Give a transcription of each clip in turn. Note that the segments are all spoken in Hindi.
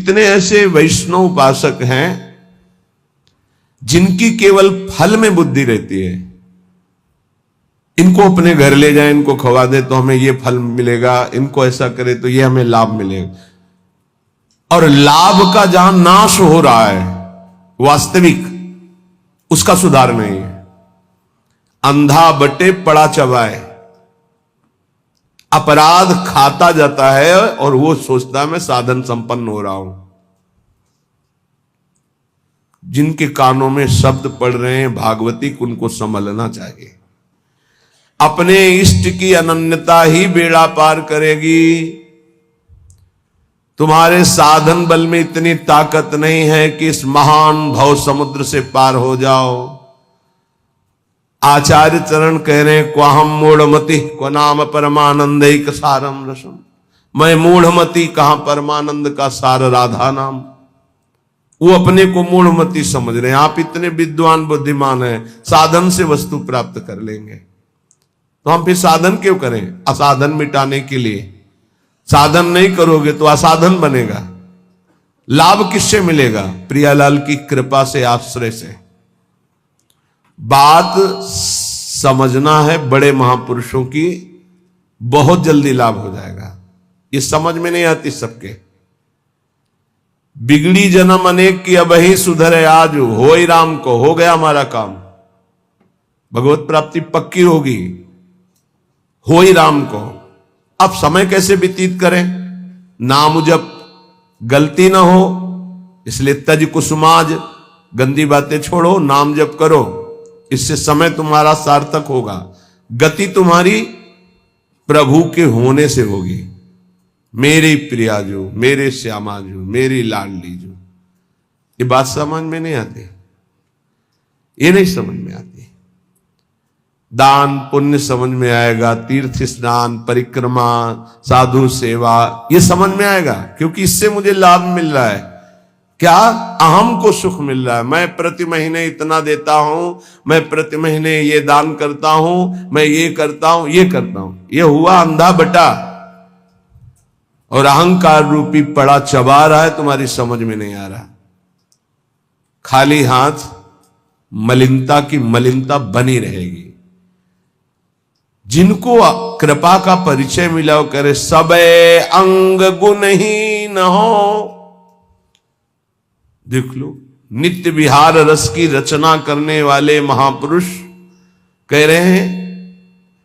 कितने ऐसे वैष्णव उपासक हैं जिनकी केवल फल में बुद्धि रहती है। इनको अपने घर ले जाए, इनको खवा दे तो हमें ये फल मिलेगा, इनको ऐसा करे तो ये हमें लाभ मिलेगा। और लाभ का जहां नाश हो रहा है वास्तविक, उसका सुधार नहीं है। अंधा बटे पड़ा चबाए, अपराध खाता जाता है और वो सोचता है मैं साधन संपन्न हो रहा हूं। जिनके कानों में शब्द पड़ रहे हैं भागवती, उनको संभलना चाहिए। अपने इष्ट की अनन्यता ही बेड़ा पार करेगी। तुम्हारे साधन बल में इतनी ताकत नहीं है कि इस महान भव समुद्र से पार हो जाओ। आचार्य चरण कह रहे हैं, क्वाहम मूढ़मति क्व नाम परमानंद सारम रसम। मैं मूढ़मति, कहां परमानंद का सार राधा नाम। वो अपने को मूढ़मति समझ रहे हैं। आप इतने विद्वान बुद्धिमान हैं, साधन से वस्तु प्राप्त कर लेंगे, तो हम फिर साधन क्यों करें? असाधन मिटाने के लिए। साधन नहीं करोगे तो असाधन बनेगा। लाभ किससे मिलेगा? प्रियालाल की कृपा से, आश्रय से। बात समझना है बड़े महापुरुषों की, बहुत जल्दी लाभ हो जाएगा। ये समझ में नहीं आती सबके। बिगड़ी जन्म अनेक की अब ही सुधरे आज, हो ही राम को, हो गया हमारा काम। भगवत प्राप्ति पक्की होगी, हो ही राम को। अब समय कैसे व्यतीत करें? नाम जप, गलती ना हो, इसलिए तज कुसुमाज, गंदी बातें छोड़ो, नाम जप करो। इससे समय तुम्हारा सार्थक होगा। गति तुम्हारी प्रभु के होने से होगी। मेरी प्रिया जो, मेरे श्यामा जो, मेरी लाडली जो। ये बात समझ में नहीं आती, ये नहीं समझ में आती। दान पुण्य समझ में आएगा, तीर्थ स्नान, परिक्रमा, साधु सेवा, ये समझ में आएगा, क्योंकि इससे मुझे लाभ मिल रहा है। क्या? अहम को सुख मिल रहा है। मैं प्रति महीने इतना देता हूं, मैं प्रति महीने ये दान करता हूं, मैं ये करता हूं, ये करता हूं। ये हुआ अंधा बटा, और अहंकार रूपी पड़ा चबा रहा है, तुम्हारी समझ में नहीं आ रहा। खाली हाथ मलिनता की मलिनता बनी रहेगी। जिनको कृपा का परिचय मिला वो करे सबे अंग गुणहीन हो। देख लो, नित्य विहार रस की रचना करने वाले महापुरुष कह रहे हैं,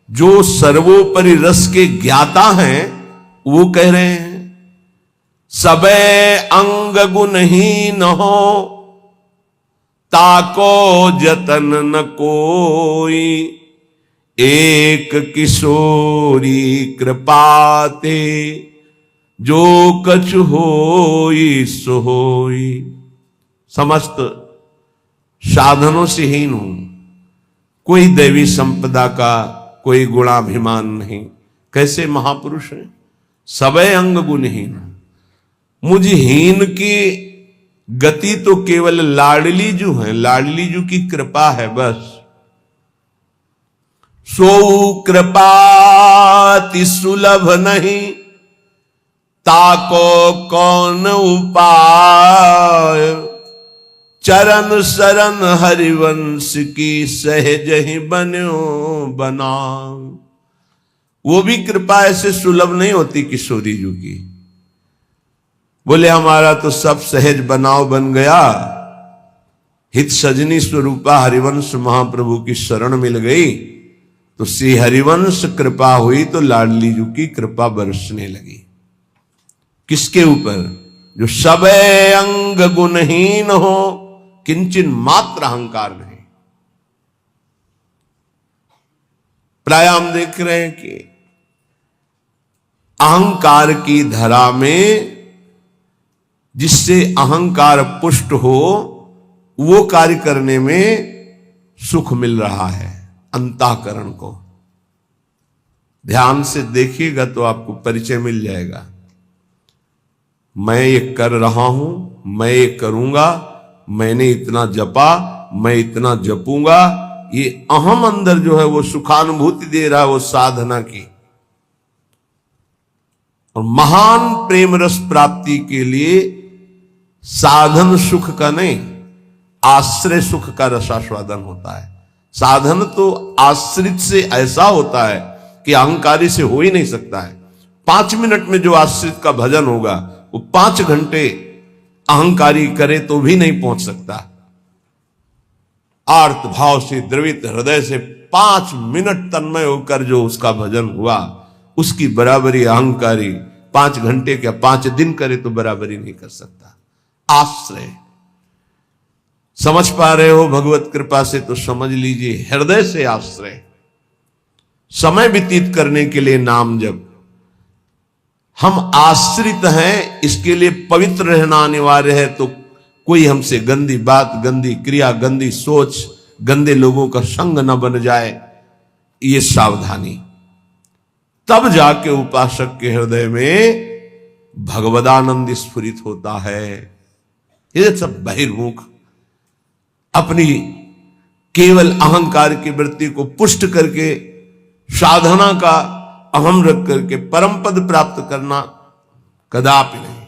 जो सर्वोपरि रस के ज्ञाता हैं, वो कह रहे हैं सबे अंग गुणहीन हो, ताको जतन न कोई, एक किशोरी कृपाते, जो कछु होई सो होई। समस्त साधनों से हीन हूं, कोई दैवी संपदा का कोई गुणाभिमान नहीं। कैसे महापुरुष हैं? सबे अंग गुणहीन। मुझ हीन की गति तो केवल लाडली जू है, लाडली जू की कृपा है बस। सो कृपाति सुलभ नहीं, ताको कौन उपाय, चरण शरण हरिवंश की सहज ही बन्यो बना। वो भी कृपा ऐसे सुलभ नहीं होती किशोरी जी की। बोले हमारा तो सब सहज बनाव बन गया, हित सजनी स्वरूपा हरिवंश महाप्रभु की शरण मिल गई, तो श्री हरिवंश कृपा हुई तो लाडली जी की कृपा बरसने लगी। किसके ऊपर? जो सबे अंग गुणहीन हो, किंचन मात्र अहंकार नहीं। प्राय हम देख रहे हैं कि अहंकार की धरा में जिससे अहंकार पुष्ट हो, वो कार्य करने में सुख मिल रहा है अंतःकरण को। ध्यान से देखिएगा तो आपको परिचय मिल जाएगा। मैं ये कर रहा हूं, मैं ये करूंगा, मैंने इतना जपा, मैं इतना जपूंगा, ये अहम अंदर जो है वो सुखानुभूति दे रहा है, वो साधना की। और महान प्रेम रस प्राप्ति के लिए साधन सुख का नहीं, आश्रय सुख का रसास्वादन होता है। साधन तो आश्रित से ऐसा होता है कि अहंकारी से हो ही नहीं सकता है। 5 मिनट में जो आश्रित का भजन होगा वो 5 घंटे अहंकारी करे तो भी नहीं पहुंच सकता। आर्त भाव से द्रवित हृदय से 5 मिनट तन्मय होकर जो उसका भजन हुआ, उसकी बराबरी अहंकारी 5 घंटे क्या 5 दिन करे तो बराबरी नहीं कर सकता। आश्रय समझ पा रहे हो भगवत कृपा से तो समझ लीजिए, हृदय से आश्रय। समय व्यतीत करने के लिए नाम जप, हम आश्रित हैं, इसके लिए पवित्र रहना अनिवार्य है। तो कोई हमसे गंदी बात, गंदी क्रिया, गंदी सोच, गंदे लोगों का संग न बन जाए, ये सावधानी। तब जाके उपासक के हृदय में भगवदानंद स्फुरित होता है। ये सब बहिर्मुख अपनी केवल अहंकार की वृत्ति को पुष्ट करके साधना का अहम रख करके परम पद प्राप्त करना कदापि नहीं।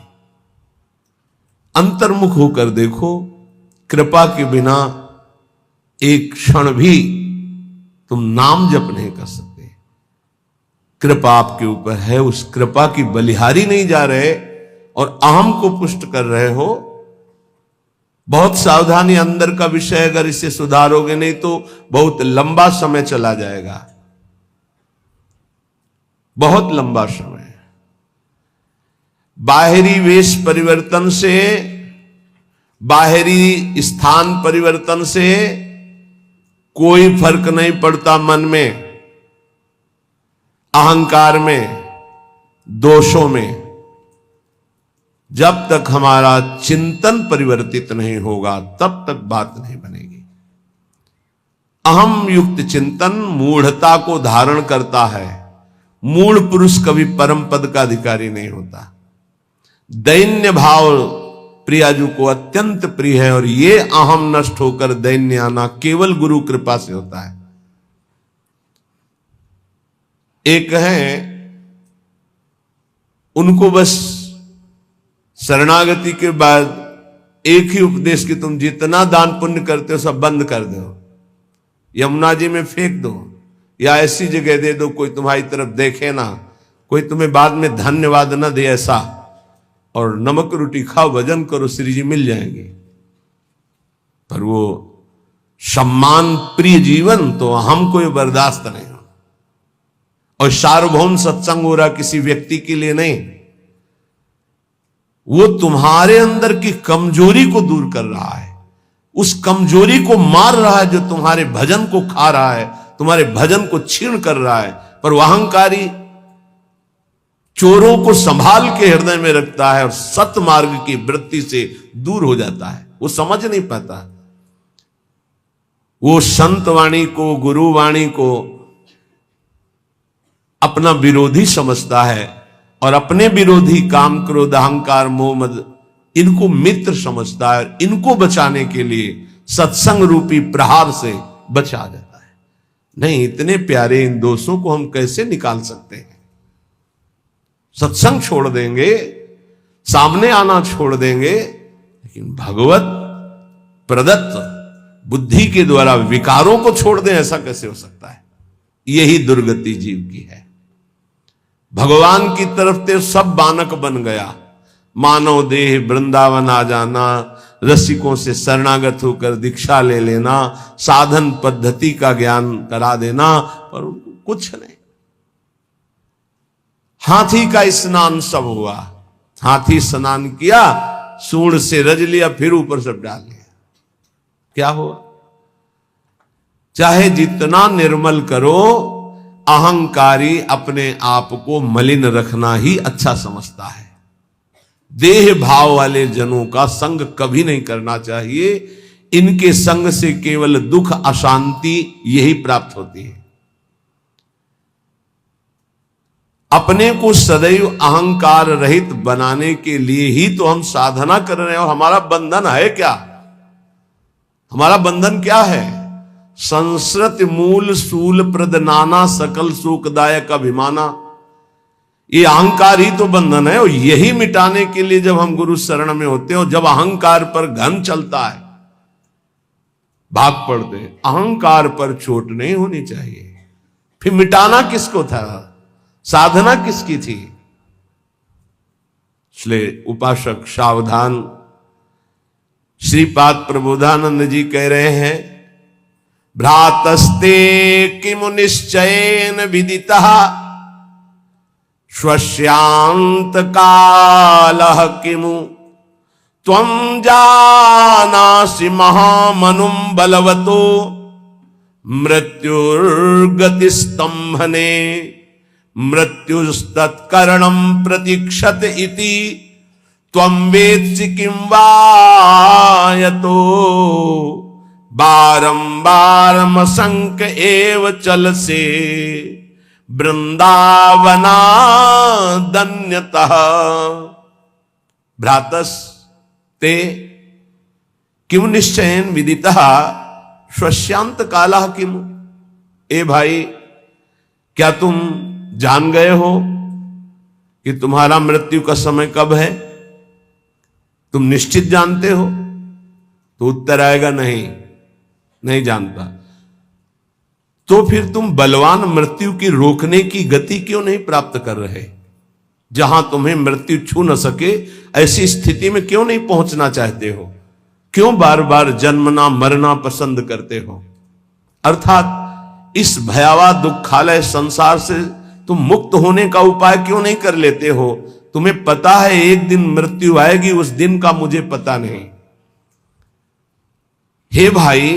अंतर्मुख होकर देखो, कृपा के बिना एक क्षण भी तुम नाम जप नहीं कर सकते। कृपा आपके ऊपर है, उस कृपा की बलिहारी नहीं जा रहे और अहम को पुष्ट कर रहे हो। बहुत सावधानी, अंदर का विषय अगर इसे सुधारोगे नहीं तो बहुत लंबा समय चला जाएगा, बहुत लंबा समय। बाहरी वेश परिवर्तन से, बाहरी स्थान परिवर्तन से कोई फर्क नहीं पड़ता मन में, अहंकार में, दोषों में। जब तक हमारा चिंतन परिवर्तित नहीं होगा तब तक बात नहीं बनेगी। अहम युक्त चिंतन मूढ़ता को धारण करता है। मूढ़ पुरुष कभी परम पद का अधिकारी नहीं होता। दैन्य भाव प्रियाजू को अत्यंत प्रिय है और ये अहम नष्ट होकर दैन्य आना केवल गुरु कृपा से होता है। एक है, उनको बस शरणागति के बाद एक ही उपदेश कि तुम जितना दान पुण्य करते हो सब बंद कर दो, यमुना जी में फेंक दो, या ऐसी जगह दे दो कोई तुम्हारी तरफ देखे ना, कोई तुम्हें बाद में धन्यवाद न दे ऐसा, और नमक रोटी खाओ, भजन करो, श्री जी मिल जाएंगे। पर वो सम्मान प्रिय जीवन तो हमको बर्दाश्त नहीं हो। और सार्वभौम सत्संग हो रहा किसी व्यक्ति के लिए नहीं, वो तुम्हारे अंदर की कमजोरी को दूर कर रहा है, उस कमजोरी को मार रहा है जो तुम्हारे भजन को खा रहा है, तुम्हारे भजन को छीण कर रहा है। पर वह अहंकारी चोरों को संभाल के हृदय में रखता है और सत मार्ग की वृत्ति से दूर हो जाता है। वो समझ नहीं पाता, वो संत वाणी को, गुरु वाणी को अपना विरोधी समझता है और अपने विरोधी काम, क्रोध, अहंकार, मोह, मद, इनको मित्र समझता है। इनको बचाने के लिए सत्संग रूपी प्रहार से बचा जाता है। नहीं, इतने प्यारे इन दोषों को हम कैसे निकाल सकते हैं? सत्संग छोड़ देंगे, सामने आना छोड़ देंगे, लेकिन भगवत प्रदत्त बुद्धि के द्वारा विकारों को छोड़ दें, ऐसा कैसे हो सकता है? यही दुर्गति जीव की है। भगवान की तरफ से सब बानक बन गया। मानव देह वृंदावन आ जाना, रसिकों से शरणागत होकर दीक्षा ले लेना, साधन पद्धति का ज्ञान करा देना, पर उनको कुछ नहीं। हाथी का स्नान सब हुआ, हाथी स्नान किया, सूंड से रज लिया, फिर ऊपर सब डाल लिया, क्या हुआ? चाहे जितना निर्मल करो, अहंकारी अपने आप को मलिन रखना ही अच्छा समझता है। देह भाव वाले जनों का संग कभी नहीं करना चाहिए। इनके संग से केवल दुख, अशांति यही प्राप्त होती है। अपने को सदैव अहंकार रहित बनाने के लिए ही तो हम साधना कर रहे हैं। और हमारा बंधन है क्या? हमारा बंधन क्या है? संस्कृत मूल सूल प्रद नाना सकल सुखदायक अभिमाना। ये अहंकार ही तो बंधन है, और यही मिटाने के लिए जब हम गुरु शरण में होते हैं और जब अहंकार पर घन चलता है, भाग पड़ते हैं। अहंकार पर चोट नहीं होनी चाहिए। फिर मिटाना किसको था, साधना किसकी थी? इसलिए उपासक सावधान। श्रीपाद प्रबोधानंद जी कह रहे हैं, भ्रातस्ते किमु निश्चयेन विदितः स्वस्यांत कालः किमु त्वं जानासि महामनुं बलवतो मृत्युर्गतिस्तंभने मृत्युस्तत्करणं प्रतीक्षत इति त्वं वेत्सि किं वा यतो बारंबारमसंक एव चलसे वृंदावनादन्यतः। भ्रातस्ते किमु निश्चयेन विदितः स्वस्यांत कालः किमु। ए भाई, क्या तुम जान गए हो कि तुम्हारा मृत्यु का समय कब है? तुम निश्चित जानते हो? तो उत्तर आएगा नहीं, नहीं जानता। तो फिर तुम बलवान मृत्यु की रोकने की गति क्यों नहीं प्राप्त कर रहे? जहां तुम्हें मृत्यु छू न सके ऐसी स्थिति में क्यों नहीं पहुंचना चाहते हो? क्यों बार बार जन्मना मरना पसंद करते हो? अर्थात इस भयावह दुखालय संसार से तुम मुक्त होने का उपाय क्यों नहीं कर लेते हो? तुम्हें पता है एक दिन मृत्यु आएगी, उस दिन का मुझे पता नहीं। हे भाई,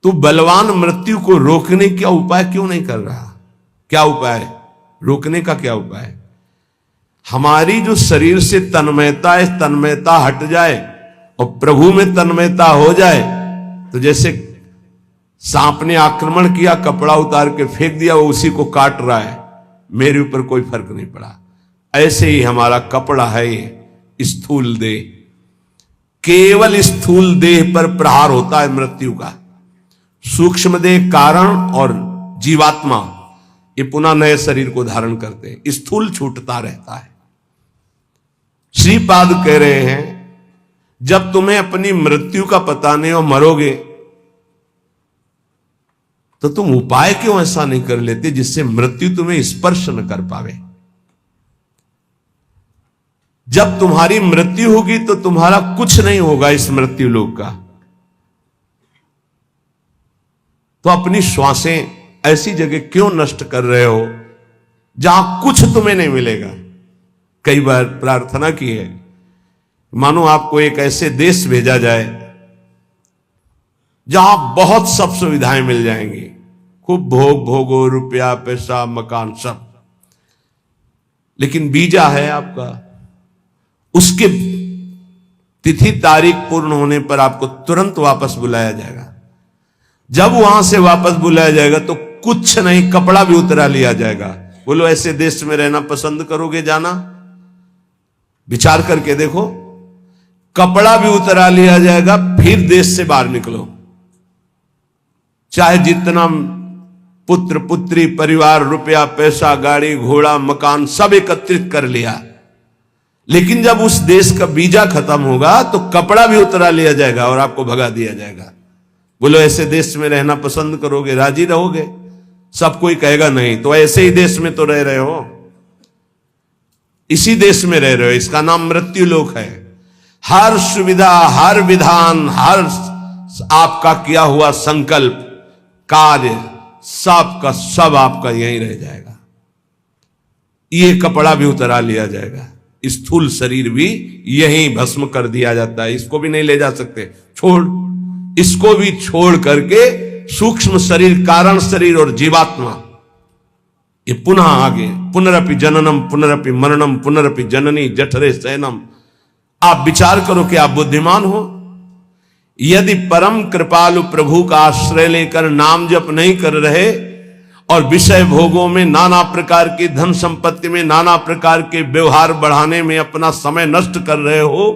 तू बलवान मृत्यु को रोकने का उपाय क्यों नहीं कर रहा? क्या उपाय? रोकने का क्या उपाय? हमारी जो शरीर से तन्मयता है, तन्मयता हट जाए और प्रभु में तन्मयता हो जाए, तो जैसे सांप ने आक्रमण किया, कपड़ा उतार के फेंक दिया, वो उसी को काट रहा है, मेरे ऊपर कोई फर्क नहीं पड़ा। ऐसे ही हमारा कपड़ा है ये स्थूल देह, केवल स्थूल देह पर प्रहार होता है मृत्यु का। सूक्ष्म देह कारण और जीवात्मा ये पुनः नए शरीर को धारण करते हैं, स्थूल छूटता रहता है। श्रीपाद कह रहे हैं, जब तुम्हें अपनी मृत्यु का पता नहीं और मरोगे, तो तुम उपाय क्यों ऐसा नहीं कर लेते जिससे मृत्यु तुम्हें स्पर्श न कर पावे? जब तुम्हारी मृत्यु होगी तो तुम्हारा कुछ नहीं होगा इस मृत्यु लोक का। तो अपनी श्वासें ऐसी जगह क्यों नष्ट कर रहे हो जहां कुछ तुम्हें नहीं मिलेगा? कई बार प्रार्थना की है, मानो आपको एक ऐसे देश भेजा जाए जहां बहुत सब सुविधाएं मिल जाएंगी, खूब भोग भोगो, रुपया पैसा मकान सब, लेकिन वीजा है आपका, उसके तिथि तारीख पूर्ण होने पर आपको तुरंत वापस बुलाया जाएगा। जब वहां से वापस बुलाया जाएगा तो कुछ नहीं, कपड़ा भी उतरा लिया जाएगा। बोलो, ऐसे देश में रहना पसंद करोगे जाना? विचार करके देखो, कपड़ा भी उतरा लिया जाएगा, फिर देश से बाहर निकलो। चाहे जितना पुत्र पुत्री परिवार, रुपया पैसा, गाड़ी घोड़ा मकान सब एकत्रित कर लिया, लेकिन जब उस देश का वीजा खत्म होगा तो कपड़ा भी उतरा लिया जाएगा और आपको भगा दिया जाएगा। बोलो, ऐसे देश में रहना पसंद करोगे, राजी रहोगे? सब कोई कहेगा नहीं। तो ऐसे ही देश में तो रह रहे हो, इसी देश में रह रहे हो, इसका नाम मृत्यु लोक है। हर सुविधा, हर विधान, हर आपका किया हुआ संकल्प कार्य सब का सब आपका यहीं रह जाएगा। ये कपड़ा भी उतरा लिया जाएगा, स्थूल शरीर भी यहीं भस्म कर दिया जाता है, इसको भी नहीं ले जा सकते, छोड़, इसको भी छोड़ करके सूक्ष्म शरीर, कारण शरीर और जीवात्मा, ये पुनः आगे पुनरपि जननम पुनरपि मरणम पुनरपि जननी जठरे शयनम। आप विचार करो कि आप बुद्धिमान हो। यदि परम कृपालु प्रभु का आश्रय लेकर नाम जप नहीं कर रहे और विषय भोगों में, नाना प्रकार की धन संपत्ति में, नाना प्रकार के व्यवहार बढ़ाने में अपना समय नष्ट कर रहे हो,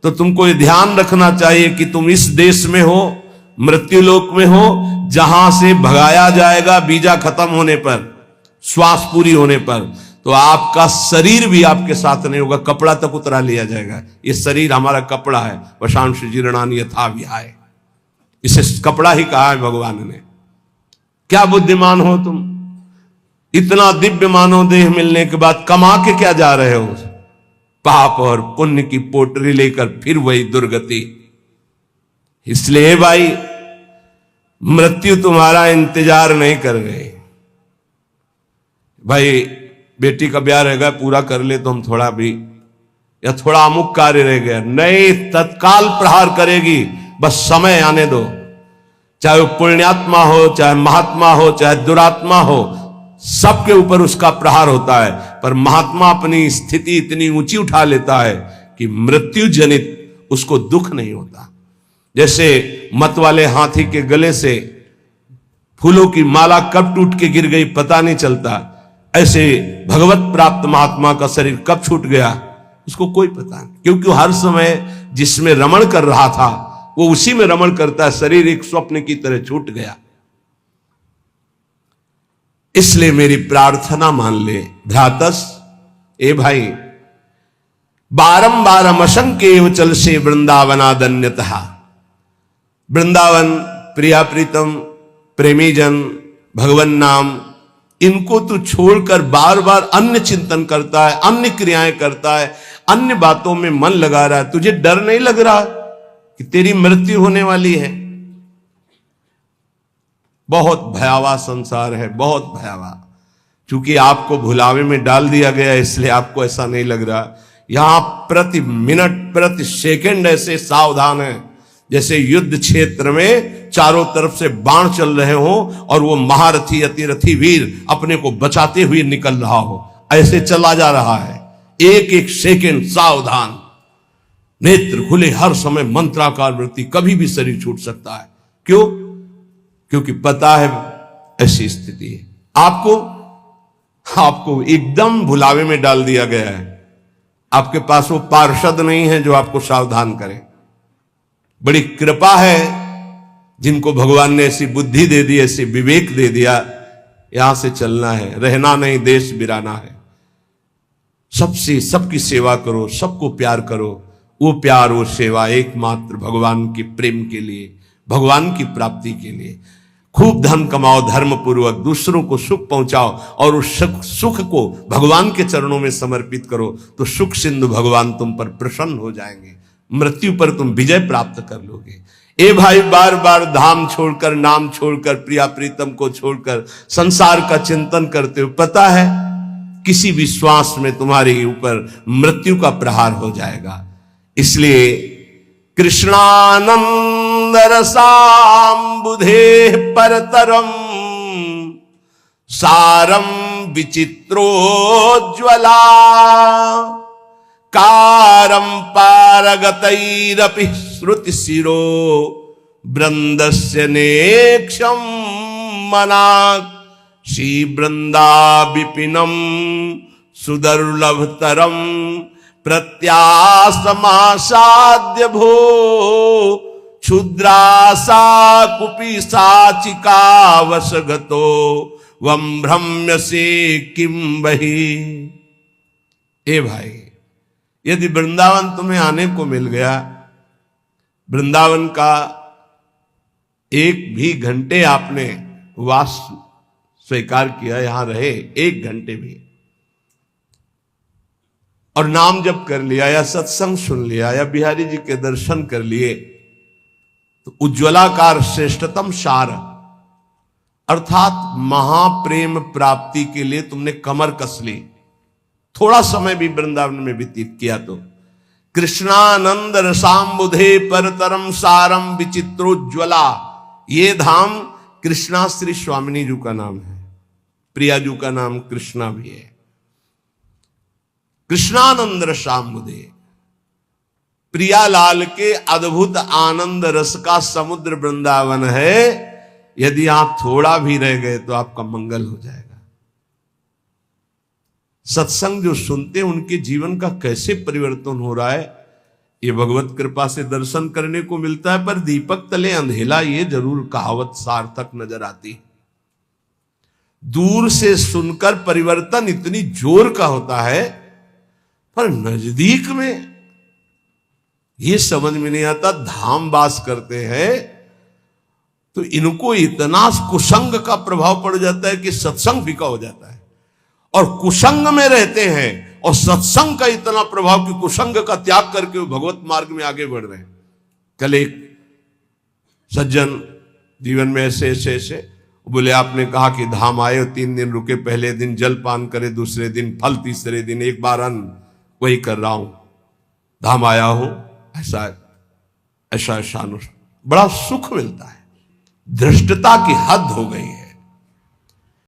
तो तुमको ये ध्यान रखना चाहिए कि तुम इस देश में हो, मृत्यु लोक में हो, जहां से भगाया जाएगा वीजा खत्म होने पर, श्वास पूरी होने पर। तो आपका शरीर भी आपके साथ नहीं होगा, कपड़ा तक उतरा लिया जाएगा। ये शरीर हमारा कपड़ा है। वशांश जीर्णानि यथा विहाय, इसे कपड़ा ही कहा है भगवान ने। क्या बुद्धिमान हो तुम, इतना दिव्य मानव देह मिलने के बाद कमा के क्या जा रहे हो? पाप और पुण्य की पोटरी लेकर फिर वही दुर्गति। इसलिए भाई, मृत्यु तुम्हारा इंतजार नहीं कर रही। भाई बेटी का ब्याह रहेगा, पूरा कर ले तो हम थोड़ा भी, या थोड़ा अमुक कार्य रह गया, नहीं, तत्काल प्रहार करेगी, बस समय आने दो। चाहे वो पुण्यात्मा हो, चाहे महात्मा हो, चाहे दुरात्मा हो, सबके ऊपर उसका प्रहार होता है। पर महात्मा अपनी स्थिति इतनी ऊंची उठा लेता है कि मृत्यु जनित उसको दुख नहीं होता। जैसे मत वाले हाथी के गले से फूलों की माला कब टूट के गिर गई पता नहीं चलता, ऐसे भगवत प्राप्त महात्मा का शरीर कब छूट गया उसको कोई पता नहीं, क्योंकि हर समय जिसमें रमण कर रहा था वो उसी में रमण करता है। शरीर एक स्वप्न की तरह छूट गया। इसलिए मेरी प्रार्थना मान ले भ्रातस, ए भाई, बारंबार असंख्य चल से वृंदावनादन्यतः। वृंदावन, प्रिया प्रीतम, प्रेमी जन, भगवान नाम, इनको तू छोड़कर बार बार अन्य चिंतन करता है, अन्य क्रियाएं करता है, अन्य बातों में मन लगा रहा है। तुझे डर नहीं लग रहा कि तेरी मृत्यु होने वाली है? बहुत भयावह संसार है, बहुत भयावह। क्योंकि आपको भुलावे में डाल दिया गया इसलिए आपको ऐसा नहीं लग रहा। यहां प्रति मिनट, प्रति सेकंड ऐसे सावधान है जैसे युद्ध क्षेत्र में चारों तरफ से बाण चल रहे हो और वो महारथी अतिरथी वीर अपने को बचाते हुए निकल रहा हो, ऐसे चला जा रहा है। एक एक सेकंड सावधान, नेत्र खुले, हर समय मंत्राकार वृत्ति, कभी भी शरीर छूट सकता है। क्यों? क्योंकि पता है ऐसी स्थिति है। आपको एकदम भुलावे में डाल दिया गया है। आपके पास वो पार्षद नहीं है जो आपको सावधान करे। बड़ी कृपा है जिनको भगवान ने ऐसी बुद्धि दे दी, ऐसी विवेक दे दिया, यहां से चलना है, रहना नहीं, देश बिराना है। सबसे सबकी सेवा करो, सबको प्यार करो। वो प्यार, वो सेवा एकमात्र भगवान के प्रेम के लिए, भगवान की प्राप्ति के लिए। खूब धन कमाओ धर्म पूर्वक, दूसरों को सुख पहुंचाओ और उस सुख को भगवान के चरणों में समर्पित करो, तो सुख सिंधु भगवान तुम पर प्रसन्न हो जाएंगे। मृत्यु पर तुम विजय प्राप्त कर लोगे। ए भाई, बार बार धाम छोड़कर, नाम छोड़कर, प्रिया प्रीतम को छोड़कर संसार का चिंतन करते हो, पता है किसी भी श्वास में तुम्हारे ऊपर मृत्यु का प्रहार हो जाएगा। इसलिए कृष्णानंद रसाम्बुधे परतरम सारम विचित्रोज्ज्वला कारम पारगतैरपि श्रुति शिरो वृंदस्य नेक्षम मनाक् श्री वृंदा विपिनम सुदुर्लभतरम प्रत्यासमासाद्य भो क्षुद्रासा कुपी साचिका वशगतो वम भ्रम्य से किम बही। ए भाई, यदि वृंदावन तुम्हें आने को मिल गया, वृंदावन का एक भी घंटे आपने वास स्वीकार किया, यहां रहे एक घंटे भी, और नाम जप कर लिया या सत्संग सुन लिया या बिहारी जी के दर्शन कर लिए, तो उज्ज्वलाकार श्रेष्ठतम सार अर्थात महाप्रेम प्राप्ति के लिए तुमने कमर कस ली। थोड़ा समय भी वृंदावन में व्यतीत किया तो कृष्णानंद रसाम्बुधे परतरम सारम विचित्रोज्ज्वला, ये धाम कृष्णा श्री स्वामिनी जी का नाम है, प्रिया जी का नाम कृष्णा भी है। कृष्णानंद रसाम्बुधे, प्रियालाल के अद्भुत आनंद रस का समुद्र वृंदावन है। यदि आप थोड़ा भी रह गए तो आपका मंगल हो जाएगा। सत्संग जो सुनते हैं उनके जीवन का कैसे परिवर्तन हो रहा है, ये भगवत कृपा से दर्शन करने को मिलता है। पर दीपक तले अंधेला, ये जरूर कहावत सार्थक नजर आती है। दूर से सुनकर परिवर्तन इतनी जोर का होता है, पर नजदीक में ये समझ में नहीं आता। धाम वास करते हैं तो इनको इतना कुसंग का प्रभाव पड़ जाता है कि सत्संग फीका हो जाता है, और कुसंग में रहते हैं और सत्संग का इतना प्रभाव कि कुसंग का त्याग करके वो भगवत मार्ग में आगे बढ़ रहे हैं। कल एक सज्जन जीवन में ऐसे ऐसे ऐसे बोले, आपने कहा कि धाम आए और 3 दिन रुके, पहले दिन जल पान करे, दूसरे दिन फल, तीसरे दिन एक बार अन्न, वही कर रहा हूं, धाम आया हूं, ऐसा ऐसा ऐसा बड़ा सुख मिलता है। धृष्टता की हद हो गई है।